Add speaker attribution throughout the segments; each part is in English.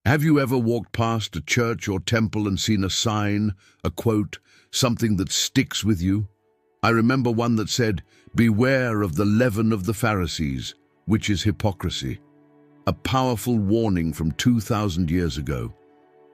Speaker 1: Have you ever walked past a church or temple and seen a sign, a quote, something that sticks with you? I remember one that said, "Beware of the leaven of the Pharisees," which is hypocrisy. A powerful warning from 2,000 years ago.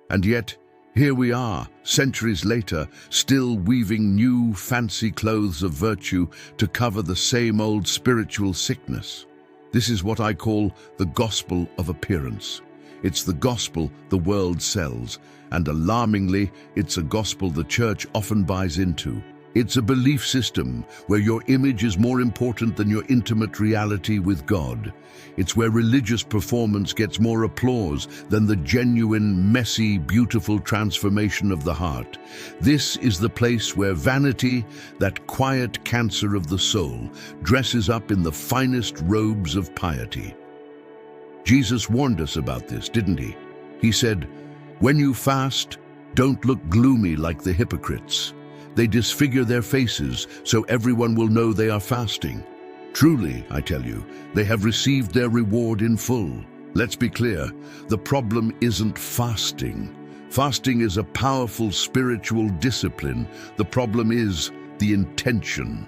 Speaker 1: And yet, here we are, centuries later, still weaving new, fancy clothes of virtue to cover the same old spiritual sickness. This is what I call the gospel of appearance. It's the gospel the world sells, and alarmingly, it's a gospel the church often buys into. It's a belief system where your image is more important than your intimate reality with God. It's where religious performance gets more applause than the genuine, messy, beautiful transformation of the heart. This is the place where vanity, that quiet cancer of the soul, dresses up in the finest robes of piety. Jesus warned us about this, didn't he? He said, "When you fast, don't look gloomy like the hypocrites. They disfigure their faces so everyone will know they are fasting. Truly, I tell you, they have received their reward in full." Let's be clear, the problem isn't fasting. Fasting is a powerful spiritual discipline. The problem is the intention.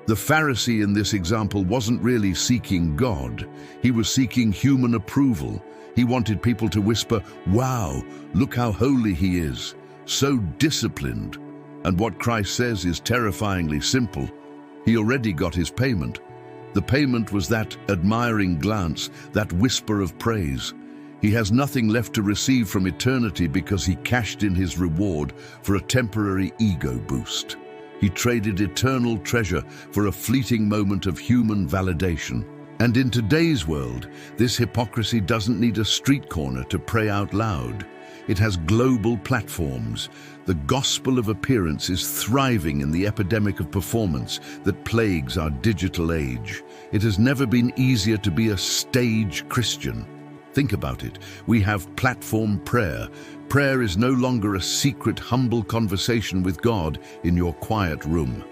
Speaker 1: The Pharisee in this example wasn't really seeking God. He was seeking human approval. He wanted people to whisper, "Wow, look how holy he is, so disciplined." And what Christ says is terrifyingly simple. He already got his payment. The payment was that admiring glance, that whisper of praise. He has nothing left to receive from eternity because he cashed in his reward for a temporary ego boost. He traded eternal treasure for a fleeting moment of human validation. And in today's world, this hypocrisy doesn't need a street corner to pray out loud. It has global platforms. The gospel of appearance is thriving in the epidemic of performance that plagues our digital age. It has never been easier to be a stage Christian. Think about it. We have platform prayer. Prayer is no longer a secret, humble conversation with God in your quiet room.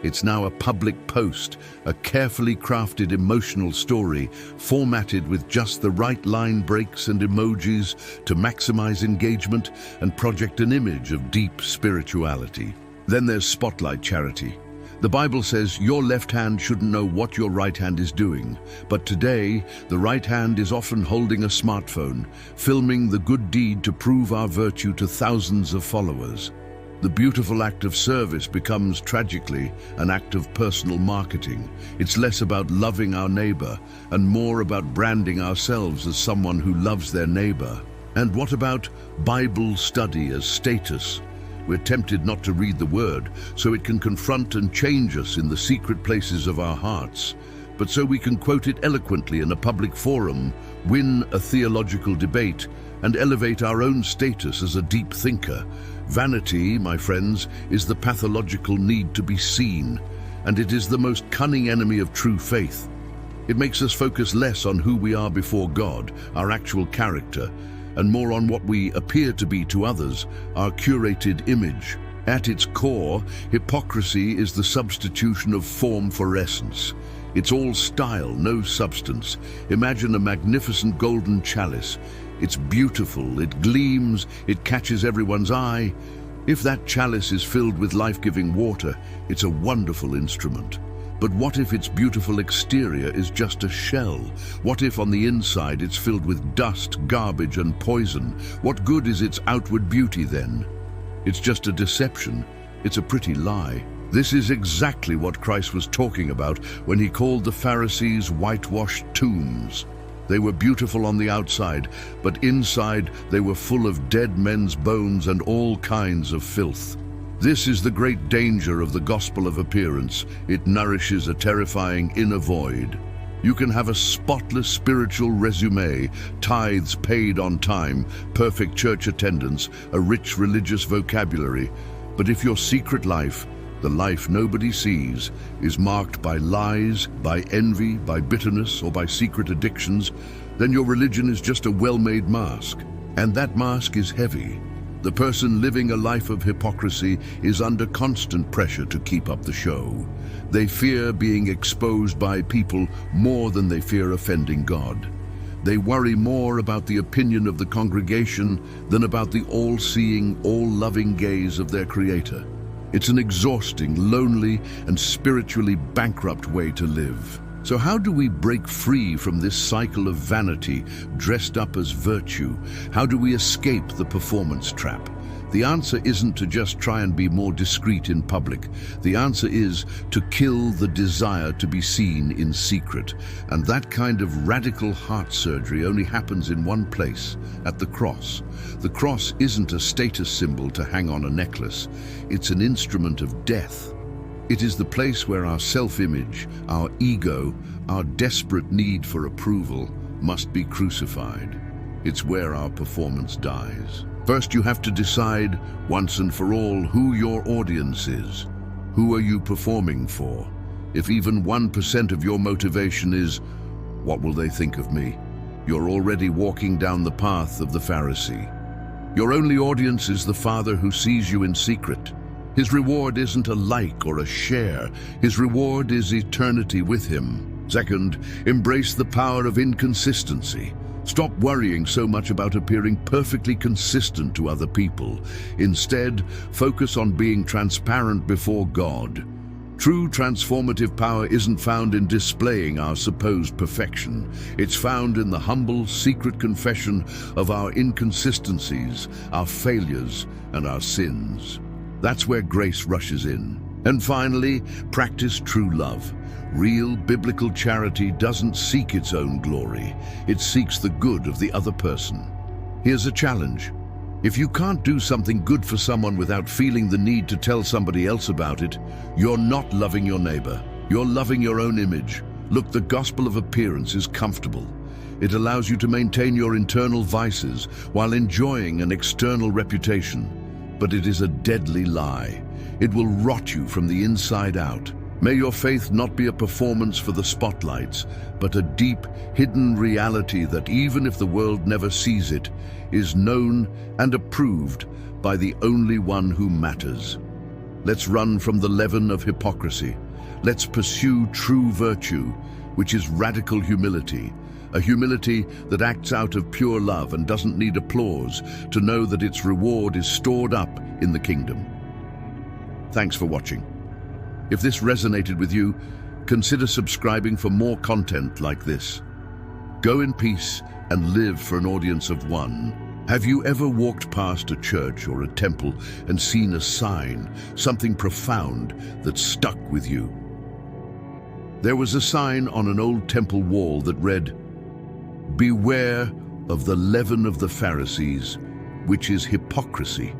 Speaker 1: It's now a public post, a carefully crafted emotional story, formatted with just the right line breaks and emojis to maximize engagement and project an image of deep spirituality. Then there's spotlight charity. The Bible says your left hand shouldn't know what your right hand is doing, but today the right hand is often holding a smartphone, filming the good deed to prove our virtue to thousands of followers. The beautiful act of service becomes, tragically, an act of personal marketing. It's less about loving our neighbor and more about branding ourselves as someone who loves their neighbor. And what about Bible study as status? We're tempted not to read the word, so it can confront and change us in the secret places of our hearts. But so we can quote it eloquently in a public forum, win a theological debate, and elevate our own status as a deep thinker. Vanity, my friends, is the pathological need to be seen, and it is the most cunning enemy of true faith. It makes us focus less on who we are before God, our actual character, and more on what we appear to be to others, our curated image. At its core, hypocrisy is the substitution of form for essence. It's all style, no substance. Imagine a magnificent golden chalice. It's beautiful, it gleams, it catches everyone's eye. If that chalice is filled with life-giving water, it's a wonderful instrument. But what if its beautiful exterior is just a shell? What if on the inside it's filled with dust, garbage, and poison? What good is its outward beauty then? It's just a deception. It's a pretty lie. This is exactly what Christ was talking about when he called the Pharisees whitewashed tombs. They were beautiful on the outside, but inside they were full of dead men's bones and all kinds of filth. This is the great danger of the gospel of appearance. It nourishes a terrifying inner void. You can have a spotless spiritual resume, tithes paid on time, perfect church attendance, a rich religious vocabulary. But if your secret life, the life nobody sees, is marked by lies, by envy, by bitterness, or by secret addictions, then your religion is just a well-made mask. And that mask is heavy. The person living a life of hypocrisy is under constant pressure to keep up the show. They fear being exposed by people more than they fear offending God. They worry more about the opinion of the congregation than about the all-seeing, all-loving gaze of their Creator. It's an exhausting, lonely, and spiritually bankrupt way to live. So how do we break free from this cycle of vanity dressed up as virtue? How do we escape the performance trap? The answer isn't to just try and be more discreet in public. The answer is to kill the desire to be seen in secret. And that kind of radical heart surgery only happens in one place, at the cross. The cross isn't a status symbol to hang on a necklace. It's an instrument of death. It is the place where our self-image, our ego, our desperate need for approval must be crucified. It's where our performance dies. First, you have to decide, once and for all, who your audience is. Who are you performing for? If even 1% of your motivation is, what will they think of me? You're already walking down the path of the Pharisee. Your only audience is the Father who sees you in secret. His reward isn't a like or a share. His reward is eternity with Him. Second, embrace the power of inconsistency. Stop worrying so much about appearing perfectly consistent to other people. Instead, focus on being transparent before God. True transformative power isn't found in displaying our supposed perfection. It's found in the humble, secret confession of our inconsistencies, our failures, and our sins. That's where grace rushes in. And finally, practice true love. Real biblical charity doesn't seek its own glory. It seeks the good of the other person. Here's a challenge. If you can't do something good for someone without feeling the need to tell somebody else about it, you're not loving your neighbor. You're loving your own image. Look, the gospel of appearance is comfortable. It allows you to maintain your internal vices while enjoying an external reputation. But it is a deadly lie. It will rot you from the inside out. May your faith not be a performance for the spotlights, but a deep, hidden reality that even if the world never sees it, is known and approved by the only one who matters. Let's run from the leaven of hypocrisy. Let's pursue true virtue, which is radical humility, a humility that acts out of pure love and doesn't need applause to know that its reward is stored up in the kingdom. Thanks for watching. If this resonated with you, consider subscribing for more content like this. Go in peace and live for an audience of one. Have you ever walked past a church or a temple and seen a sign, something profound that stuck with you? There was a sign on an old temple wall that read, "Beware of the leaven of the Pharisees, which is hypocrisy."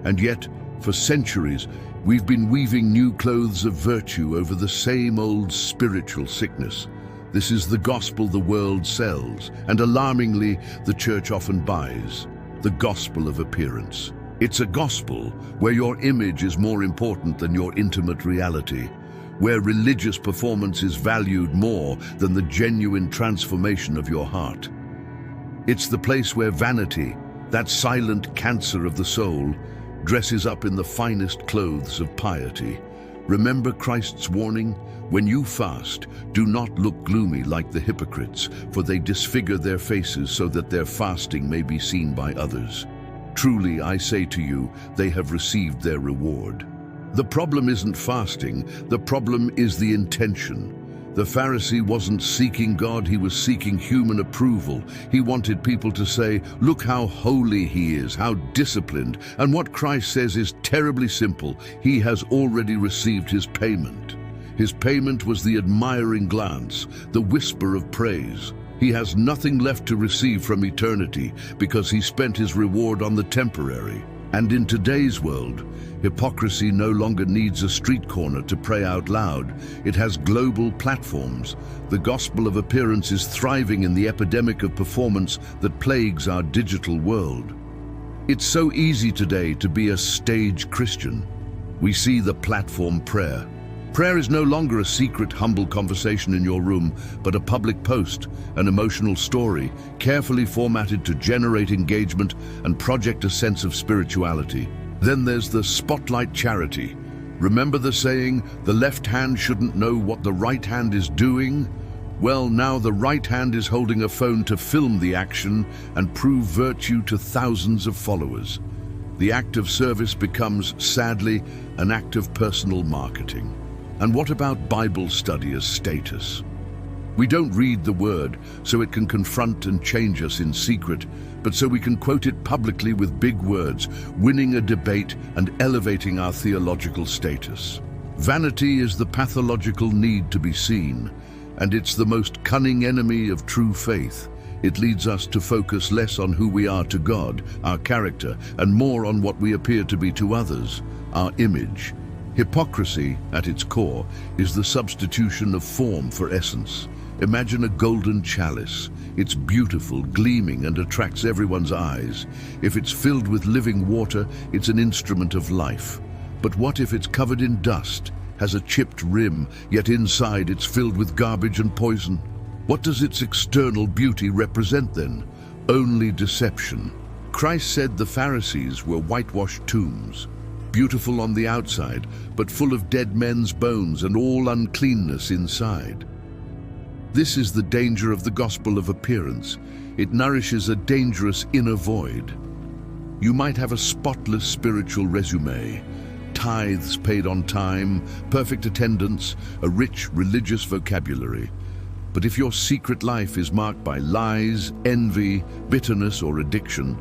Speaker 1: And yet, for centuries, we've been weaving new clothes of virtue over the same old spiritual sickness. This is the gospel the world sells, and alarmingly, the church often buys. The gospel of appearance. It's a gospel where your image is more important than your intimate reality, where religious performance is valued more than the genuine transformation of your heart. It's the place where vanity, that silent cancer of the soul, dresses up in the finest clothes of piety. Remember Christ's warning? When you fast, do not look gloomy like the hypocrites, for they disfigure their faces so that their fasting may be seen by others. Truly, I say to you, they have received their reward. The problem isn't fasting, the problem is the intention. The Pharisee wasn't seeking God, he was seeking human approval. He wanted people to say, look how holy he is, how disciplined. And what Christ says is terribly simple. He has already received his payment. His payment was the admiring glance, the whisper of praise. He has nothing left to receive from eternity because he spent his reward on the temporary. And in today's world, hypocrisy no longer needs a street corner to pray out loud. It has global platforms. The gospel of appearance is thriving in the epidemic of performance that plagues our digital world. It's so easy today to be a stage Christian. We see the platform prayer. Prayer is no longer a secret, humble conversation in your room, but a public post, an emotional story, carefully formatted to generate engagement and project a sense of spirituality. Then there's the spotlight charity. Remember the saying, the left hand shouldn't know what the right hand is doing? Well, now the right hand is holding a phone to film the action and prove virtue to thousands of followers. The act of service becomes, sadly, an act of personal marketing. And what about Bible study as status? We don't read the word so it can confront and change us in secret, but so we can quote it publicly with big words, winning a debate and elevating our theological status. Vanity is the pathological need to be seen, and it's the most cunning enemy of true faith. It leads us to focus less on who we are to God, our character, and more on what we appear to be to others, our image. Hypocrisy, at its core, is the substitution of form for essence. Imagine a golden chalice. It's beautiful, gleaming, and attracts everyone's eyes. If it's filled with living water, it's an instrument of life. But what if it's covered in dust, has a chipped rim, yet inside it's filled with garbage and poison? What does its external beauty represent then? Only deception. Christ said the Pharisees were whitewashed tombs, beautiful on the outside, but full of dead men's bones and all uncleanness inside. This is the danger of the gospel of appearance. It nourishes a dangerous inner void. You might have a spotless spiritual resume, tithes paid on time, perfect attendance, a rich religious vocabulary. But if your secret life is marked by lies, envy, bitterness, or addiction,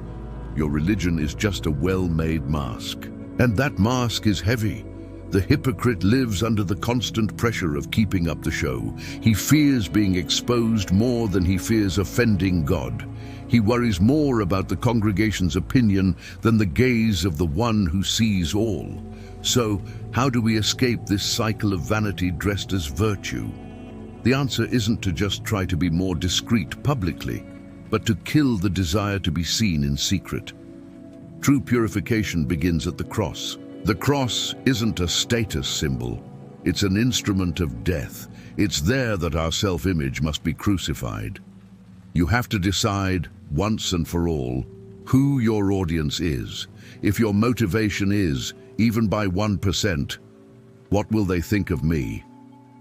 Speaker 1: your religion is just a well-made mask. And that mask is heavy. The hypocrite lives under the constant pressure of keeping up the show. He fears being exposed more than he fears offending God. He worries more about the congregation's opinion than the gaze of the one who sees all. So, how do we escape this cycle of vanity dressed as virtue? The answer isn't to just try to be more discreet publicly, but to kill the desire to be seen in secret. True purification begins at the cross. The cross isn't a status symbol. It's an instrument of death. It's there that our self-image must be crucified. You have to decide, once and for all, who your audience is. If your motivation is, even by 1%, what will they think of me?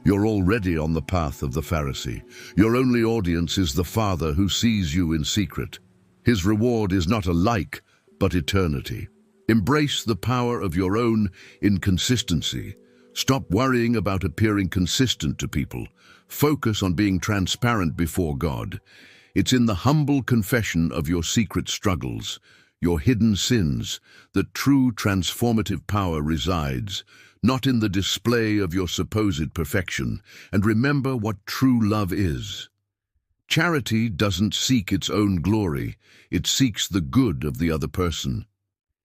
Speaker 1: You're already on the path of the Pharisee. Your only audience is the Father who sees you in secret. His reward is not a like, but eternity. Embrace the power of your own inconsistency. Stop worrying about appearing consistent to people. Focus on being transparent before God. It's in the humble confession of your secret struggles, your hidden sins, that true transformative power resides, not in the display of your supposed perfection. And remember what true love is. Charity doesn't seek its own glory, it seeks the good of the other person.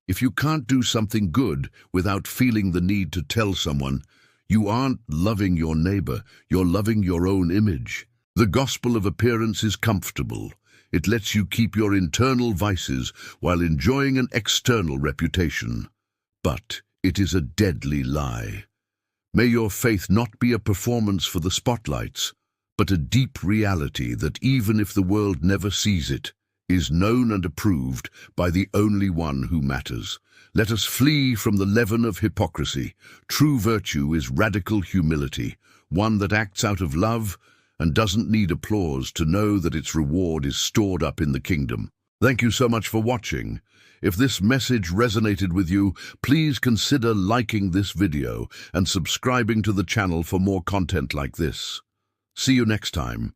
Speaker 1: If you can't do something good without feeling the need to tell someone, you aren't loving your neighbor, you're loving your own image. The gospel of appearance is comfortable. It lets you keep your internal vices while enjoying an external reputation. But it is a deadly lie. May your faith not be a performance for the spotlights, but a deep reality that even if the world never sees it, is known and approved by the only one who matters. Let us flee from the leaven of hypocrisy. True virtue is radical humility, one that acts out of love and doesn't need applause to know that its reward is stored up in the kingdom. Thank you so much for watching. If this message resonated with you, please consider liking this video and subscribing to the channel for more content like this. See you next time.